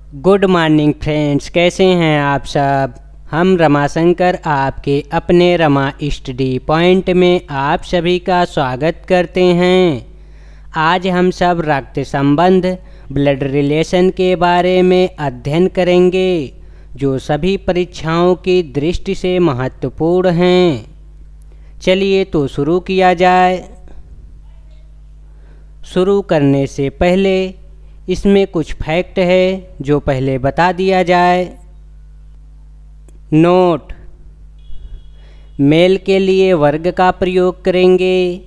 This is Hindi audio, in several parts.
गुड मॉर्निंग फ्रेंड्स, कैसे हैं आप सब। हम रमाशंकर आपके अपने रमा स्टडी पॉइंट में आप सभी का स्वागत करते हैं। आज हम सब रक्त संबंध ब्लड रिलेशन के बारे में अध्ययन करेंगे जो सभी परीक्षाओं की दृष्टि से महत्वपूर्ण हैं। चलिए तो शुरू किया जाए। शुरू करने से पहले इसमें कुछ फैक्ट है जो पहले बता दिया जाए। नोट: मेल के लिए वर्ग का प्रयोग करेंगे।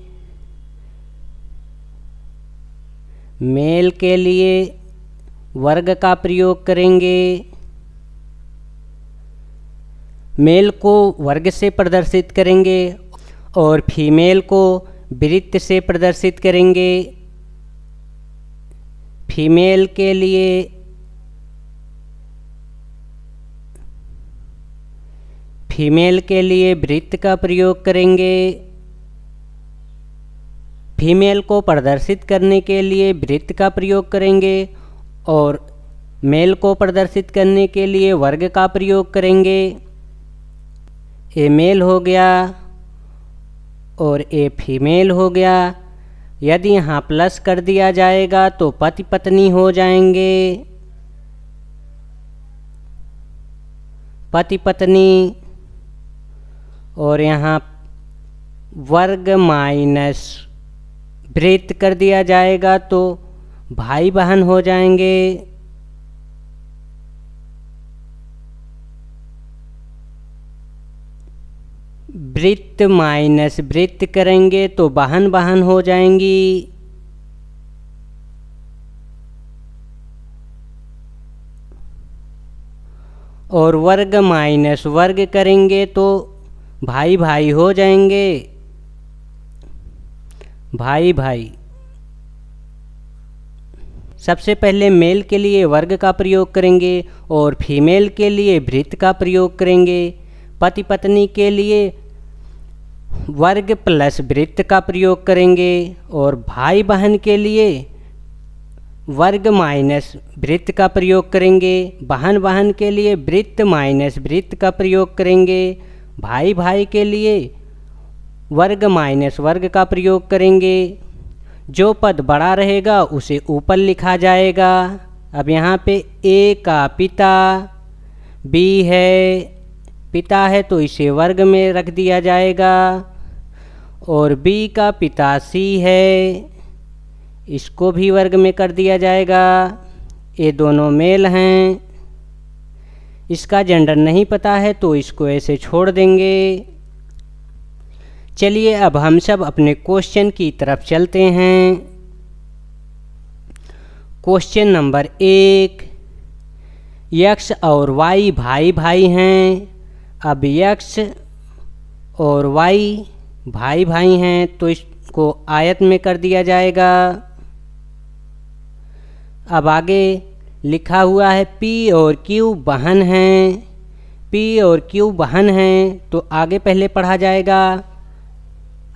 मेल के लिए वर्ग का प्रयोग करेंगे। मेल को वर्ग से प्रदर्शित करेंगे और फीमेल को वृत्त से प्रदर्शित करेंगे। फीमेल के लिए वृत्त का प्रयोग करेंगे। फीमेल को प्रदर्शित करने के लिए वृत्त का प्रयोग करेंगे और मेल को प्रदर्शित करने के लिए वर्ग का प्रयोग करेंगे। ए मेल हो गया और ए फीमेल हो गया। यदि यहाँ प्लस कर दिया जाएगा तो पति पत्नी हो जाएंगे। पति पत्नी। और यहाँ वर्ग माइनस वृत्त कर दिया जाएगा तो भाई बहन हो जाएंगे। वृत्त माइनस वृत्त करेंगे तो बहन बहन हो जाएंगी। और वर्ग माइनस वर्ग करेंगे तो भाई भाई हो जाएंगे। भाई भाई। सबसे पहले मेल के लिए वर्ग का प्रयोग करेंगे और फीमेल के लिए वृत्त का प्रयोग करेंगे। पति पत्नी के लिए वर्ग प्लस वृत्त का प्रयोग करेंगे और भाई बहन के लिए वर्ग माइनस वृत्त का प्रयोग करेंगे। बहन बहन के लिए वृत्त माइनस वृत्त का प्रयोग करेंगे। भाई भाई के लिए वर्ग माइनस वर्ग का प्रयोग करेंगे। जो पद बड़ा रहेगा उसे ऊपर लिखा जाएगा। अब यहाँ पे ए का पिता बी है। पिता है तो इसे वर्ग में रख दिया जाएगा। और बी का पिता सी है, इसको भी वर्ग में कर दिया जाएगा। ये दोनों मेल हैं। इसका जेंडर नहीं पता है तो इसको ऐसे छोड़ देंगे। चलिए अब हम सब अपने क्वेश्चन की तरफ चलते हैं। क्वेश्चन नंबर 1, एक्स और वाई भाई भाई हैं। अब एक्स और वाई भाई भाई हैं तो इसको आयत में कर दिया जाएगा। अब आगे लिखा हुआ है पी और क्यू बहन हैं। पी और क्यू बहन हैं तो आगे पहले पढ़ा जाएगा।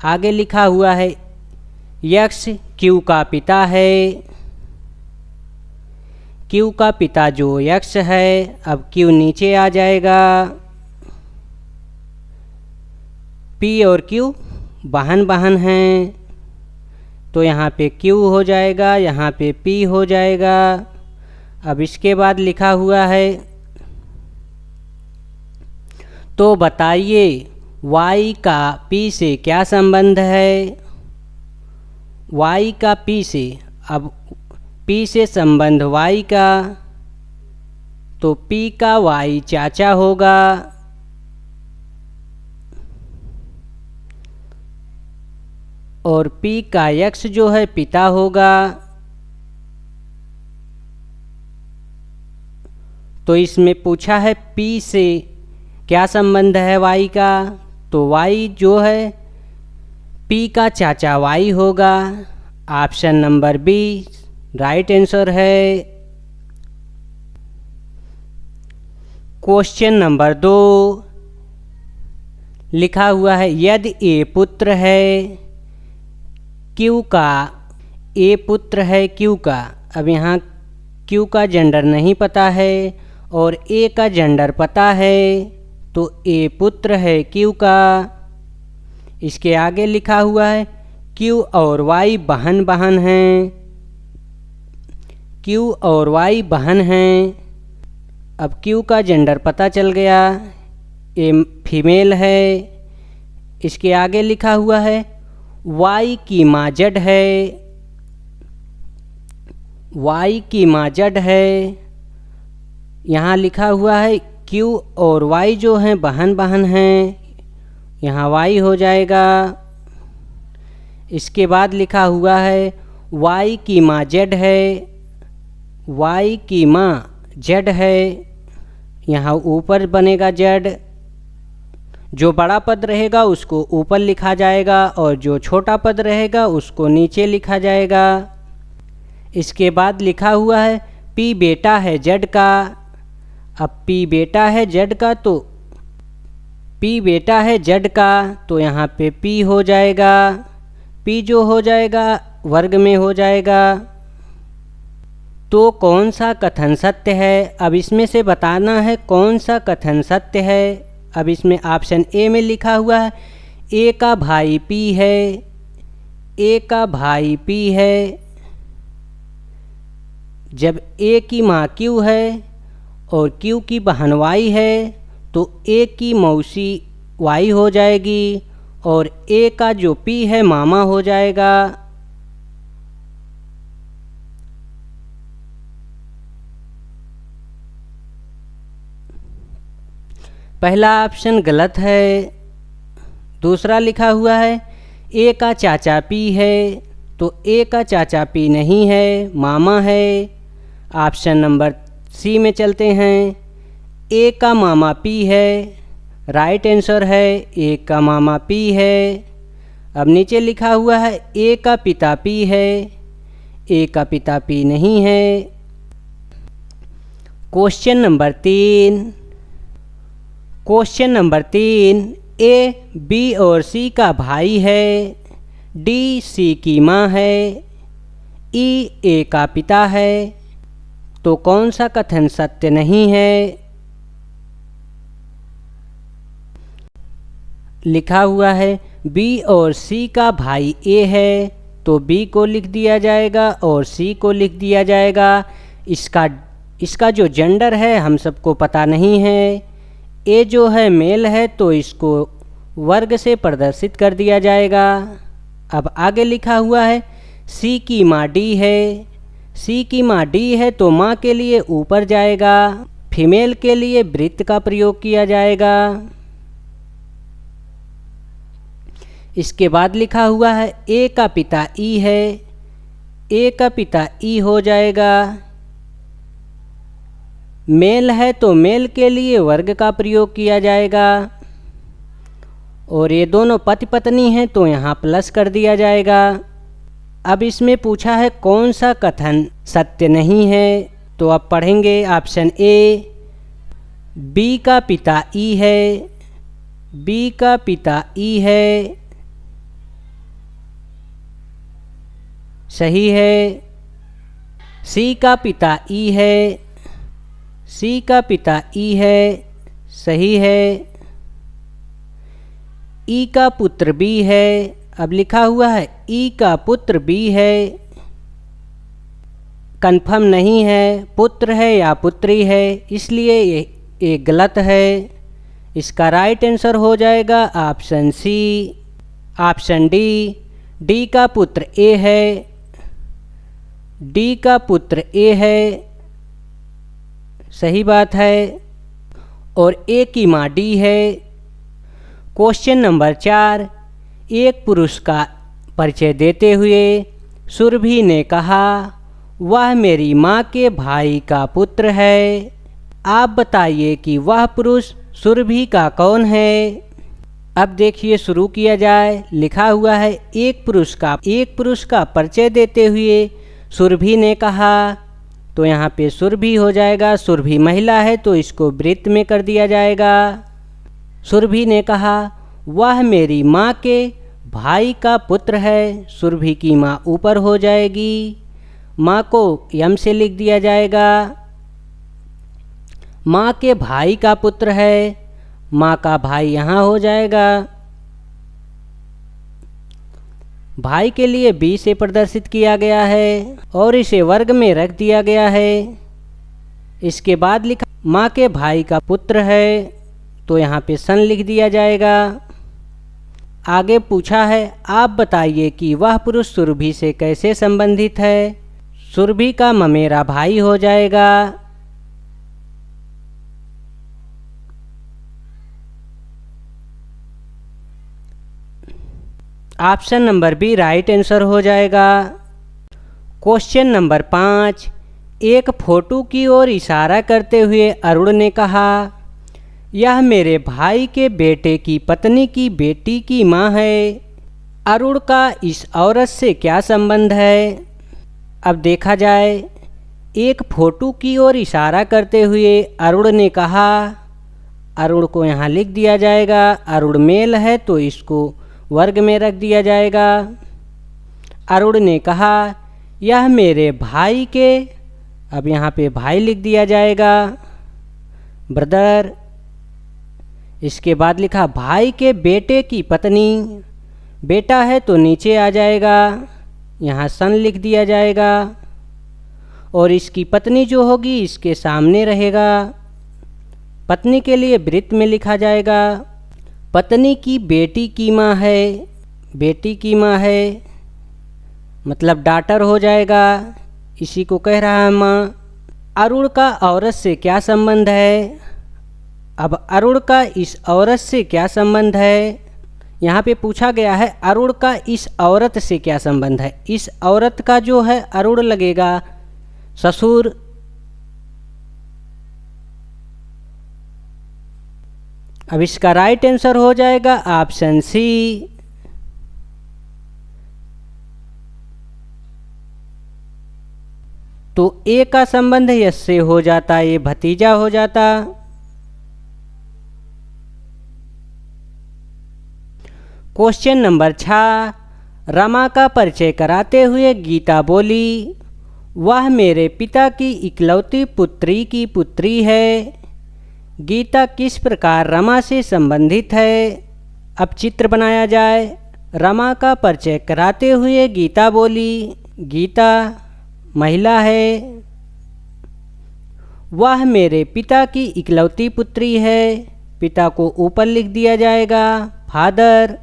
आगे लिखा हुआ है एक्स क्यू का पिता है। क्यू का पिता जो एक्स है, अब क्यू नीचे आ जाएगा। पी और क्यू बहन बहन हैं तो यहाँ पे क्यू हो जाएगा, यहाँ पे पी हो जाएगा। अब इसके बाद लिखा हुआ है तो बताइए y का p से क्या संबंध है। y का p से, अब p से संबंध y का तो p का y चाचा होगा। और p का x जो है पिता होगा। तो इसमें पूछा है p से क्या संबंध है y का, तो y जो है p का चाचा y होगा। Option number B right answer है। क्वेश्चन नंबर 2 लिखा हुआ है यदि ए पुत्र है क्यू का, ए पुत्र है क्यू का। अब यहाँ क्यू का जेंडर नहीं पता है और ए का जेंडर पता है, तो ए पुत्र है क्यू का। इसके आगे लिखा हुआ है क्यू और वाई बहन बहन हैं, क्यू और वाई बहन हैं। अब क्यू का जेंडर पता चल गया, ए फीमेल है। इसके आगे लिखा हुआ है वाई की माँ जेड है, वाई की माँ जेड है। यहाँ लिखा हुआ है क्यू और वाई जो हैं बहन बहन हैं, यहाँ वाई हो जाएगा। इसके बाद लिखा हुआ है वाई की माँ जेड है, वाई की माँ जेड है, यहाँ ऊपर बनेगा जेड। जो बड़ा पद रहेगा उसको ऊपर लिखा जाएगा और जो छोटा पद रहेगा उसको नीचे लिखा जाएगा। इसके बाद लिखा हुआ है पी बेटा है जेड का। अब पी बेटा है जेड का, तो पी बेटा है जेड का, तो यहाँ पे पी हो जाएगा। पी जो हो जाएगा वर्ग में हो जाएगा। तो कौन सा कथन सत्य है? अब इसमें से बताना है कौन सा कथन सत्य है। अब इसमें ऑप्शन ए में लिखा हुआ है ए का भाई पी है, ए का भाई पी है। जब ए की माँ क्यू है और क्यू की बहन वाई है, तो ए की मौसी वाई हो जाएगी और ए का जो पी है मामा हो जाएगा। पहला ऑप्शन गलत है। दूसरा लिखा हुआ है ए का चाचा पी है, तो ए का चाचा पी नहीं है, मामा है। ऑप्शन नंबर सी में चलते हैं, ए का मामा पी है, राइट आंसर है ए का मामा पी है। अब नीचे लिखा हुआ है ए का पिता पी है, ए का पिता पी नहीं है। Question number 3, question number 3, A B और सी का भाई है, डी सी की माँ है, ई ए का पिता है। तो कौन सा कथन सत्य नहीं है? लिखा हुआ है बी और सी का भाई ए है, तो बी को लिख दिया जाएगा और सी को लिख दिया जाएगा। इसका जो जेंडर है हम सबको पता नहीं है। ए जो है मेल है, तो इसको वर्ग से प्रदर्शित कर दिया जाएगा। अब आगे लिखा हुआ है सी की माँ डी है, सी की माँ डी है, तो माँ के लिए ऊपर जाएगा, फीमेल के लिए वृत्त का प्रयोग किया जाएगा। इसके बाद लिखा हुआ है ए का पिता ई है, ए का पिता ई हो जाएगा। मेल है तो मेल के लिए वर्ग का प्रयोग किया जाएगा, और ये दोनों पति पत्नी हैं तो यहाँ प्लस कर दिया जाएगा। अब इसमें पूछा है कौन सा कथन सत्य नहीं है, तो अब पढ़ेंगे ऑप्शन ए, बी का पिता ई है, बी का पिता ई है, सही है। सी का पिता ई है, सी का पिता ई है, सही है। ई का पुत्र बी है, अब लिखा हुआ है ई का पुत्र बी है, कंफर्म नहीं है पुत्र है या पुत्री है, इसलिए ये गलत है। इसका राइट आंसर हो जाएगा option C, option D, D का पुत्र ए है, डी का पुत्र ए है, सही बात है। और ए की माँ डी है। क्वेश्चन नंबर 4, एक पुरुष का परिचय देते हुए सुरभि ने कहा वह मेरी माँ के भाई का पुत्र है। आप बताइए कि वह पुरुष सुरभि का कौन है। अब देखिए शुरू किया जाए। लिखा हुआ है एक पुरुष का परिचय देते हुए सुरभि ने कहा, तो यहाँ पे सुरभि हो जाएगा। सुरभि महिला है तो इसको वृत्त में कर दिया जाएगा। सुरभि ने कहा वह मेरी माँ के भाई का पुत्र है, सुरभि की माँ ऊपर हो जाएगी। माँ को यम से लिख दिया जाएगा। माँ के भाई का पुत्र है, माँ का भाई यहाँ हो जाएगा। भाई के लिए बी से प्रदर्शित किया गया है और इसे वर्ग में रख दिया गया है। इसके बाद लिखा माँ के भाई का पुत्र है, तो यहाँ पे सन लिख दिया जाएगा। आगे पूछा है आप बताइए कि वह पुरुष सुरभि से कैसे संबंधित है। सुरभि का ममेरा भाई हो जाएगा। Option number B right answer हो जाएगा। क्वेश्चन नंबर 5, एक फोटो की ओर इशारा करते हुए अरुण ने कहा, यह मेरे भाई के बेटे की पत्नी की बेटी की माँ है। अरुण का इस औरत से क्या संबंध है। अब देखा जाए, एक फोटो की ओर इशारा करते हुए अरुण ने कहा, अरुण को यहाँ लिख दिया जाएगा। अरुण मेल है तो इसको वर्ग में रख दिया जाएगा। अरुण ने कहा यह मेरे भाई के, अब यहाँ पे भाई लिख दिया जाएगा, ब्रदर। इसके बाद लिखा भाई के बेटे की पत्नी, बेटा है तो नीचे आ जाएगा, यहाँ सन लिख दिया जाएगा और इसकी पत्नी जो होगी इसके सामने रहेगा। पत्नी के लिए वृत्त में लिखा जाएगा। पत्नी की बेटी की माँ है, बेटी की माँ है मतलब डॉटर हो जाएगा, इसी को कह रहा है माँ। अरुण का औरत से क्या संबंध है। अब अरुण का इस औरत से क्या संबंध है, यहाँ पे पूछा गया है अरुण का इस औरत से क्या संबंध है। इस औरत का जो है अरुण लगेगा ससुर। अब इसका राइट आंसर हो जाएगा ऑप्शन सी। तो ए का संबंध यस से हो जाता, ये भतीजा हो जाता। क्वेश्चन नंबर 6, रमा का परिचय कराते हुए गीता बोली, वह मेरे पिता की इकलौती पुत्री की पुत्री है। गीता किस प्रकार रमा से संबंधित है। अब चित्र बनाया जाए। रमा का परिचय कराते हुए गीता बोली, गीता महिला है, वह मेरे पिता की इकलौती पुत्री है। पिता को ऊपर लिख दिया जाएगा फादर।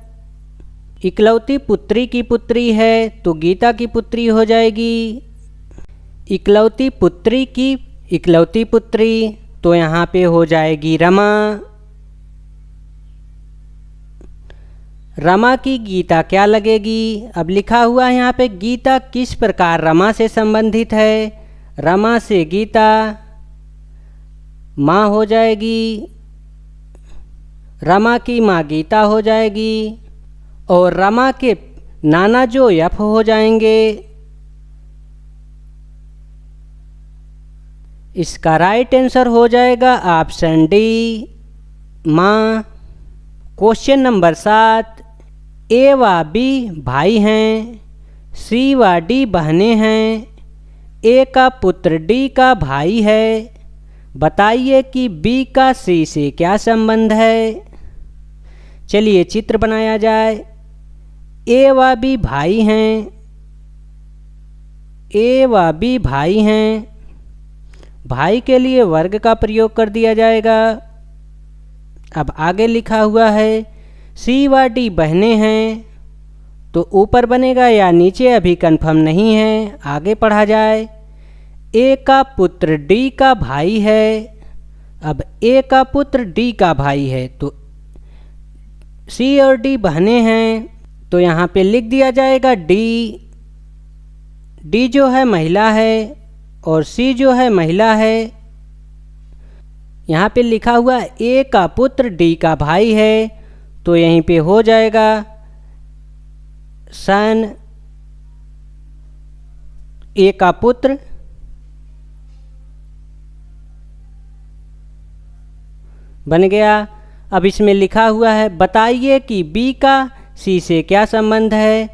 इकलौती पुत्री की पुत्री है तो गीता की पुत्री हो जाएगी। इकलौती पुत्री की इकलौती पुत्री तो यहाँ पे हो जाएगी रमा। रमा की गीता क्या लगेगी। अब लिखा हुआ है यहाँ पे गीता किस प्रकार रमा से संबंधित है। रमा से गीता माँ हो जाएगी, रमा की माँ गीता हो जाएगी और रमा के नाना जो यफ हो जाएंगे। इसका राइट आंसर हो जाएगा ऑप्शन डी माँ। क्वेश्चन नंबर 7, ए व बी भाई हैं, सी व डी बहनें हैं, ए का पुत्र डी का भाई है। बताइए कि बी का सी से क्या संबंध है। चलिए चित्र बनाया जाए। ए व बी भाई हैं, ए व बी भाई हैं, भाई के लिए वर्ग का प्रयोग कर दिया जाएगा। अब आगे लिखा हुआ है सी व डी बहनें हैं, तो ऊपर बनेगा या नीचे अभी कंफर्म नहीं है, आगे पढ़ा जाए। ए का पुत्र डी का भाई है। अब ए का पुत्र डी का भाई है तो सी और डी बहनें हैं तो यहाँ पे लिख दिया जाएगा डी। डी जो है महिला है और सी जो है महिला है। यहाँ पे लिखा हुआ ए का पुत्र डी का भाई है तो यहीं पे हो जाएगा सन। ए का पुत्र बन गया। अब इसमें लिखा हुआ है बताइए कि बी का सी से क्या संबंध है।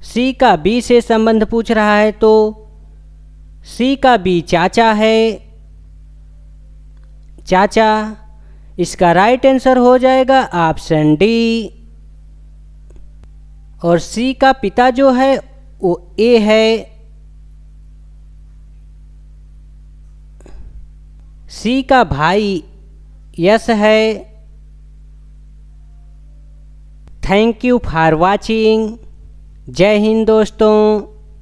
सी का बी से संबंध पूछ रहा है तो सी का बी चाचा है, चाचा। इसका राइट आंसर हो जाएगा ऑप्शन डी। और सी का पिता जो है वो ए है। सी का भाई यस है। Thank you for watching. जय हिंद दोस्तों।